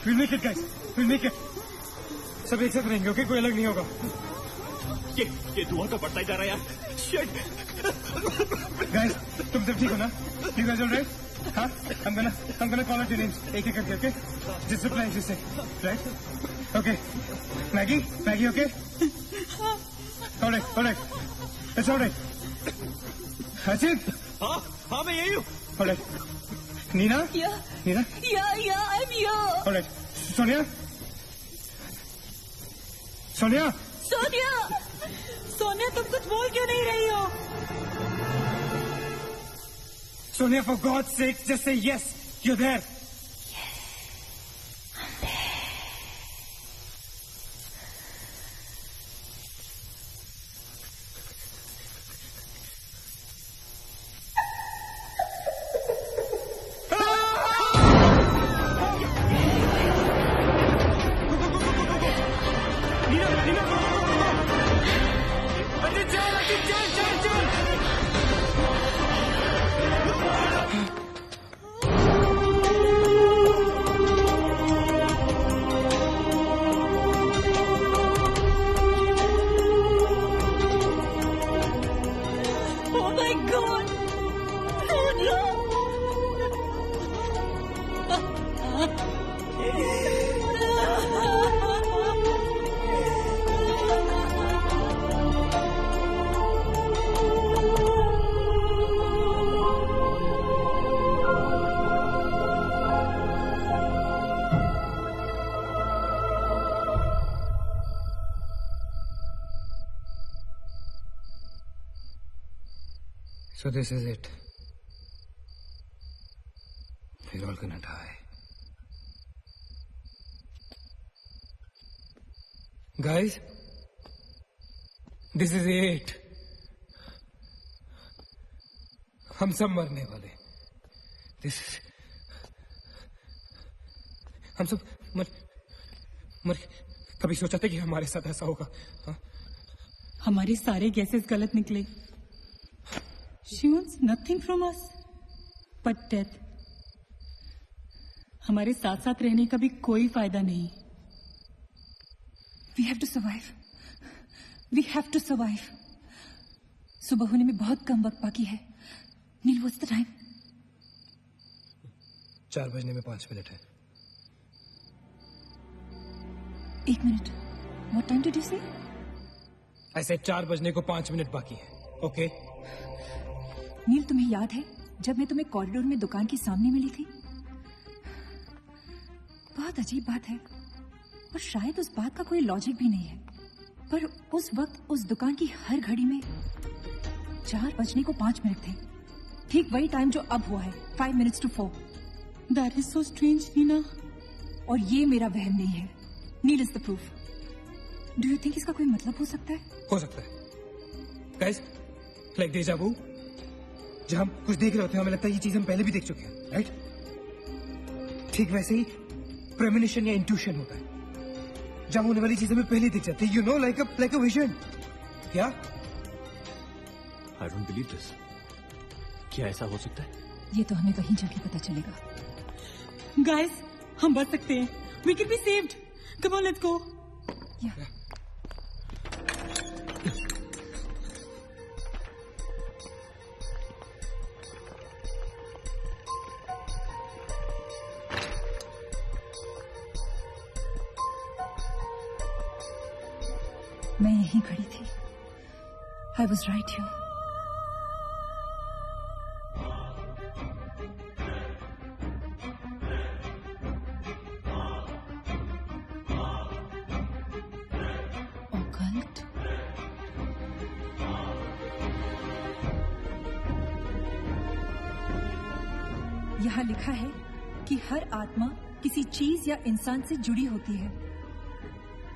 We'll make it, guys. We'll make it. सब एक साथ रहेंगे, ओके? कोई अलग नहीं होगा। ये धुआं तो बढ़ता ही जा रहा है यार। Shit. Guys, तुम सब ठीक हो ना? You guys all right? हाँ? I'm gonna call out your names. एक एक करके, okay? Just reply, just say, right? Okay. Maggie, okay? All right. It's all right. Achit? हाँ मैं यही हूँ। All right. Nina? Yeah. Nina? Yeah, I'm here. All right. Sonia? Sonia, तुम कुछ बोल क्यों नहीं रही हो? Sonia, for God's sake, just say yes. You're there. So this is it. We're all gonna die. Guys, this is it. हम सब मरने वाले. This is. हम सब मर कभी सोचा था कि हमारे साथ ऐसा होगा? हाँ? हमारे सारे गैसेस गलत निकले. She wants nothing from us but death. हमारे साथ साथ रहने का भी कोई फायदा नहीं. We have to survive. We have to survive. सुबह होने में बहुत कम वक्त बाकी है. नील, what's the time? 4 बजने में 5 मिनट है. 1 minute. What time did you say? ऐसे 4 बजने को 5 मिनट बाकी है. ओके? नील, तुम्हें याद है जब मैं तुम्हें कॉरिडोर में दुकान के सामने मिली थी? बहुत अजीब बात है और शायद उस बात का कोई लॉजिक भी नहीं है, पर उस वक्त उस दुकान की हर घड़ी में 4 बजने को 5 मिनट थे. ठीक वही टाइम जो अब हुआ है, 5 minutes to 4. That is so strange, Nina. और ये मेरा वहम नहीं है। Neel is the proof. Do you think इसका कोई मतलब हो सकता है? हो सकता है गाइस, लाइक डेजा वू। जब हम कुछ देख रहे होते हैं हमें लगता है ये चीज हम पहले भी देख चुके हैं, राइट? ठीक वैसे ही प्रेमोनिशन या इंट्यूशन होता है, जब होने वाली चीजें हमें पहले ही दिख जाती है, you know, like a vision. क्या? I don't believe this. क्या ऐसा हो सकता है? ये तो हमें वहीं जाके पता चलेगा। गाइस, हम बच सकते हैं। We can be saved. Come on, let's go. मैं यहीं खड़ी थी। I was right here. Occult. यहाँ लिखा है कि हर आत्मा किसी चीज या इंसान से जुड़ी होती है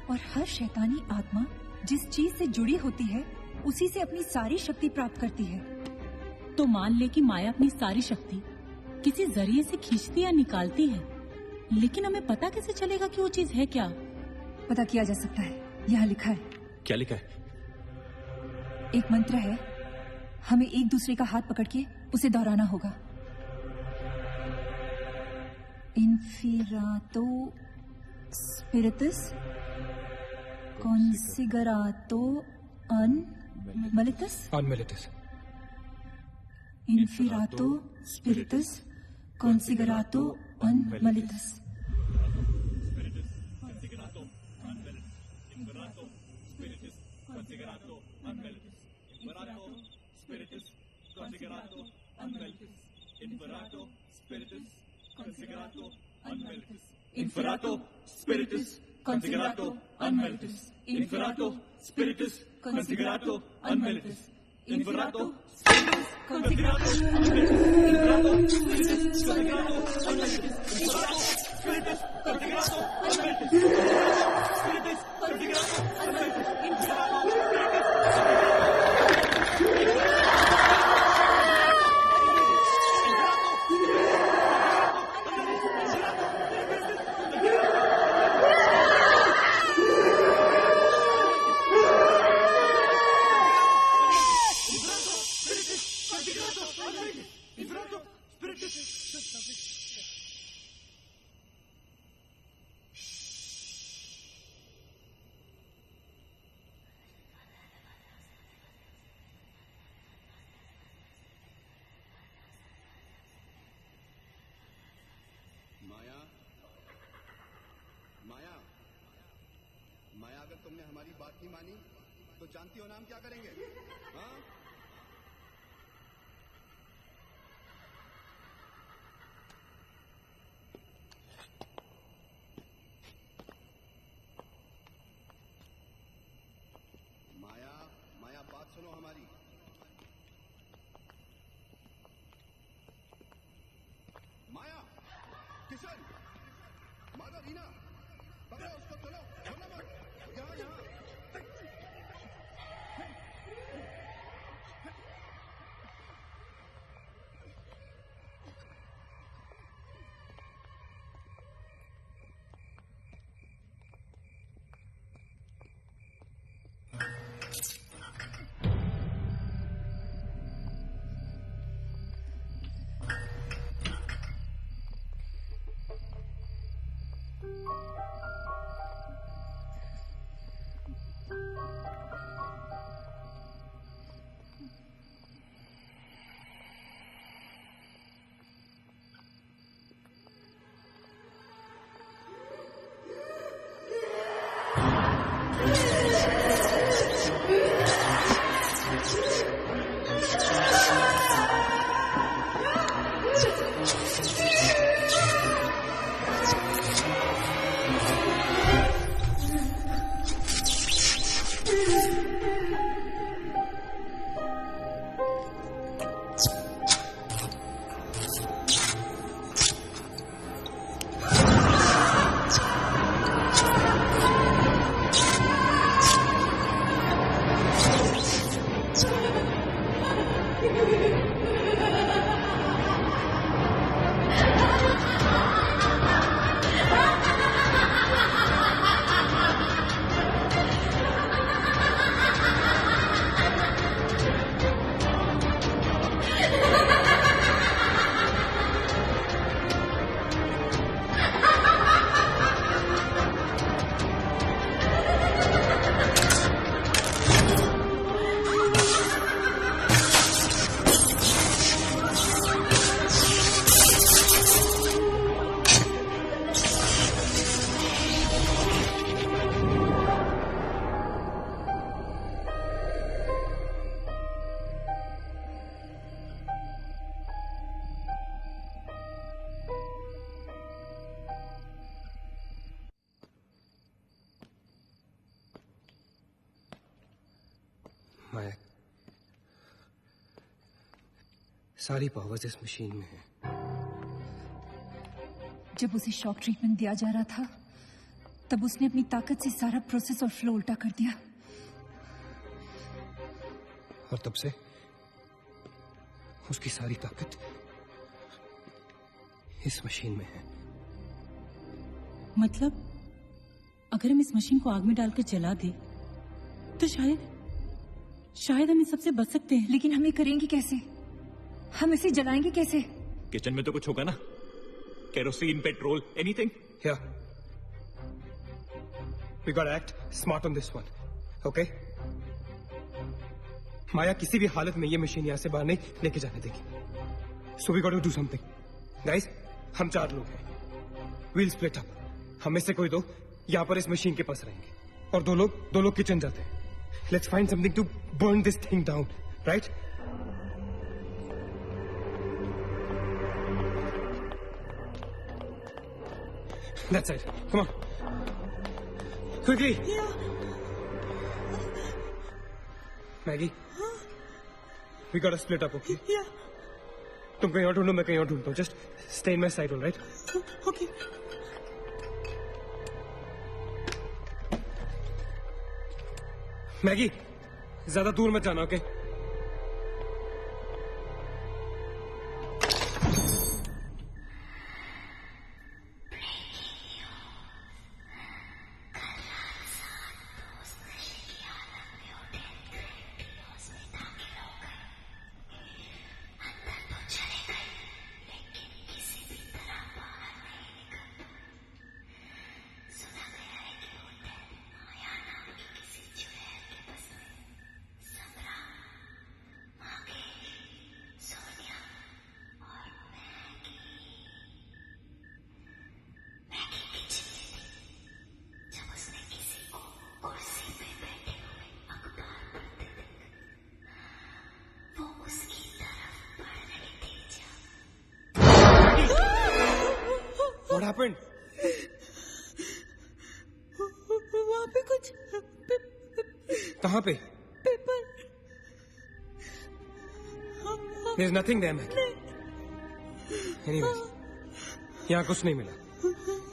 और हर शैतानी आत्मा जिस चीज से जुड़ी होती है उसी से अपनी सारी शक्ति प्राप्त करती है। तो मान ले कि माया अपनी सारी शक्ति किसी जरिए से खींचती या निकालती है, लेकिन हमें पता कैसे चलेगा कि वो चीज है क्या? पता किया जा सकता है। यहाँ लिखा है। क्या लिखा है? एक मंत्र है, हमें एक दूसरे का हाथ पकड़ के उसे दोहराना होगा। इन्फिरातो स्पिरिटस Consigerato unmilitus. Unmilitus. Inferato spiritus consigerato unmilitus. Inferato spiritus considerato unmelitus. Inferato spiritus considerato unmelitus. Inferato spiritus considerato unmelitus. Inferato spiritus considerato unmelitus. Inferato spiritus considerato unmelitus. Spiritus considerato unmelitus. Inferato माया, अगर तुमने हमारी बात नहीं मानी तो जानती हो ना हम क्या करेंगे? हाँ? माया, माया बात सुनो हमारी। माया, किशन, माधव, रीना, पकड़ो उसको, चलो, छोड़ना मत। यहाँ यहाँ माया, सारी पावर्स इस मशीन में है। जब उसे शॉक ट्रीटमेंट दिया जा रहा था तब उसने अपनी ताकत से सारा प्रोसेस और फ्लो उल्टा कर दिया, और तब से उसकी सारी ताकत इस मशीन में है। मतलब अगर हम इस मशीन को आग में डालकर जला दें तो शायद हम इन सबसे बच सकते हैं। लेकिन हम ये करेंगे कैसे? हम इसे जलाएंगे कैसे? किचन में तो कुछ होगा ना, kerosene, petrol, anything. Yeah. We gotta act smart on this one, okay? माया किसी भी हालत में ये मशीन यहां से बाहर नहीं लेके जाने देगी। So we gotta do something. Guys, हम 4 लोग हैं। We'll split up. हम में से कोई 2 यहां पर इस मशीन के पास रहेंगे और 2 लोग किचन जाते हैं। Let's find something to burn this thing down, right? That side. Come on. Quickly. Yeah. Maggie. We gotta split up, okay? Yeah. तुम कहीं और ढूंढो, मैं कहीं और ढूंढता हूँ. Just stay in my side, all right? Okay. Maggi, ज्यादा दूर मत जाना, ओके? What happened? वहाँ पे कुछ कहाँ पे? Paper. There's nothing there, man. Anyways, यहाँ कुछ नहीं मिला.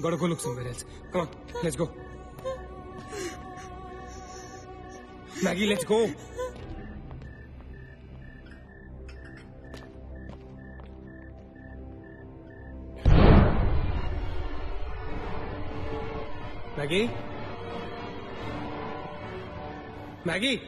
Gotta go look somewhere else. Come on, let's go. Maggie, let's go. Maggie? Maggie?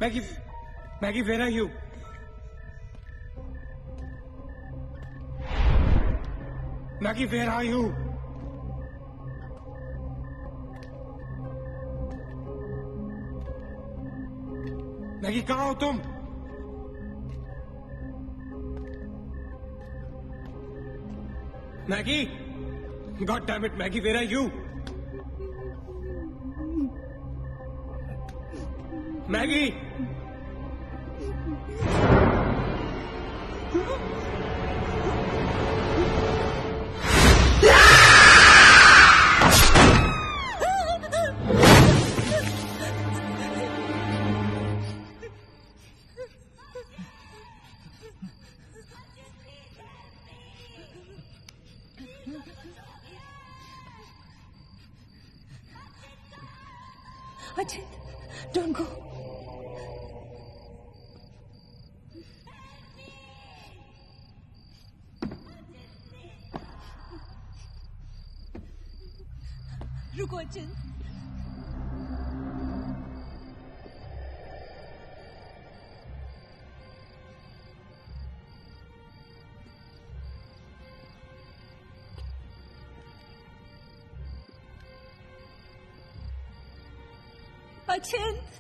Maggie? Maggie, where are you? Maggie, where are you? Maggie, कहाँ हो तुम? Maggie? God damn it, Maggie, where are you? Maggie! Ajay, don't go. रुको Achin. अचिंत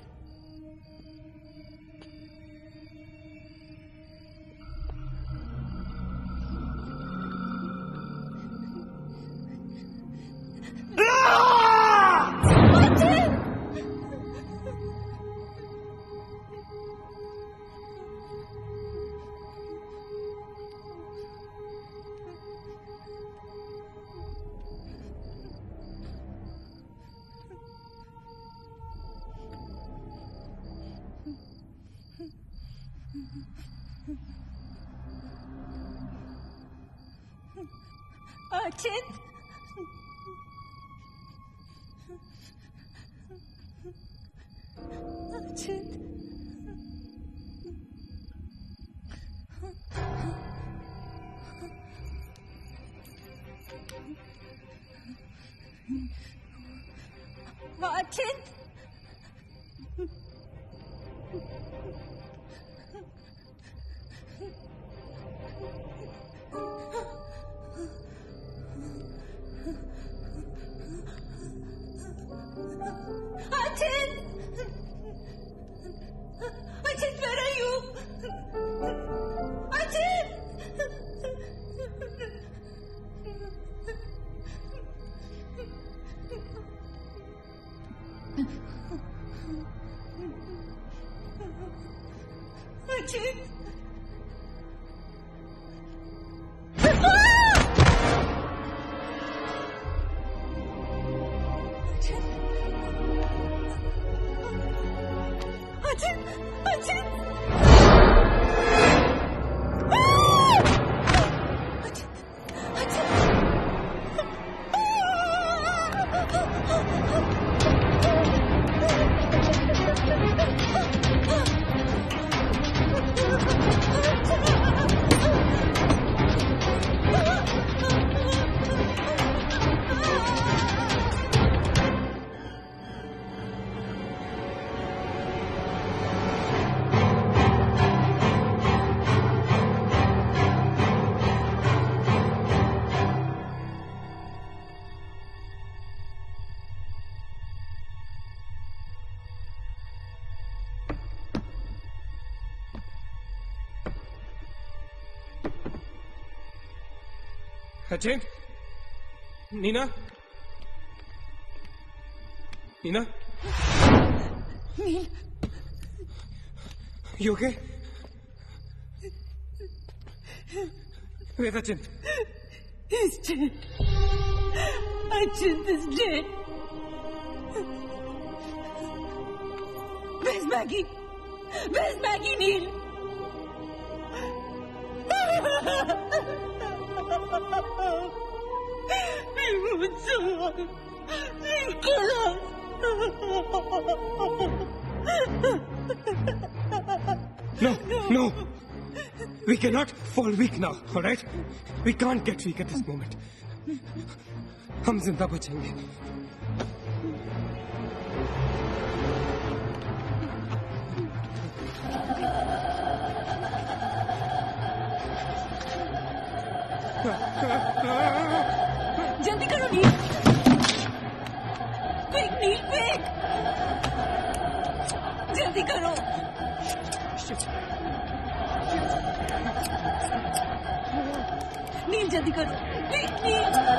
अचिंत अचिंत अचिंत Ajit, where are you? Ajit! Ajit! Ajit! Ajit! अचिंत Neena Neena nil You okay? Where's Achint? He's dead. Achint is dead. Where's Maggie? Where's Maggie, Neil? You would so kill us. No. We cannot fall weak now, all right? We can't get weak at this moment. हम जिंदा बचेंगे. जल्दी करो नील. Quick नील, quick. जल्दी करो. नील जल्दी करो. नील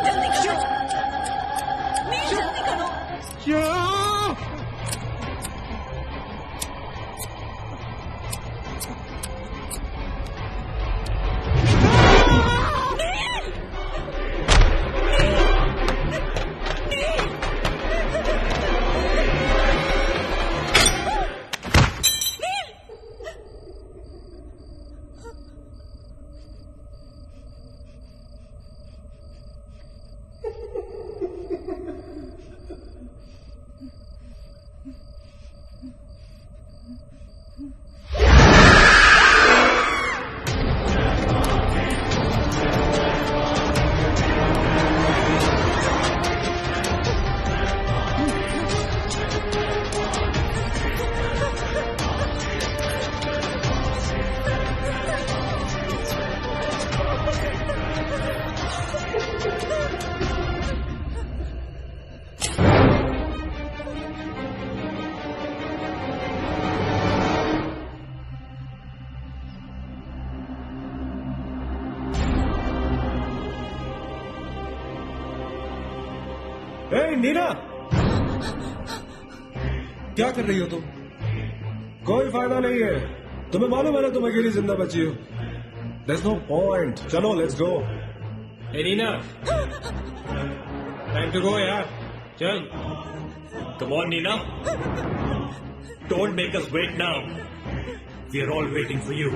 जल्दी करो. नील जल्दी करो. ए, नीना, क्या कर रही हो तुम? कोई फायदा नहीं है, तुम्हें मालूम है ना तुम अकेली जिंदा बची हो. There's no point. चलो, let's go. ए नीना, टाइम टू गो यार, चल. Come on, Nina. Don't make us wait now. We are all waiting for you.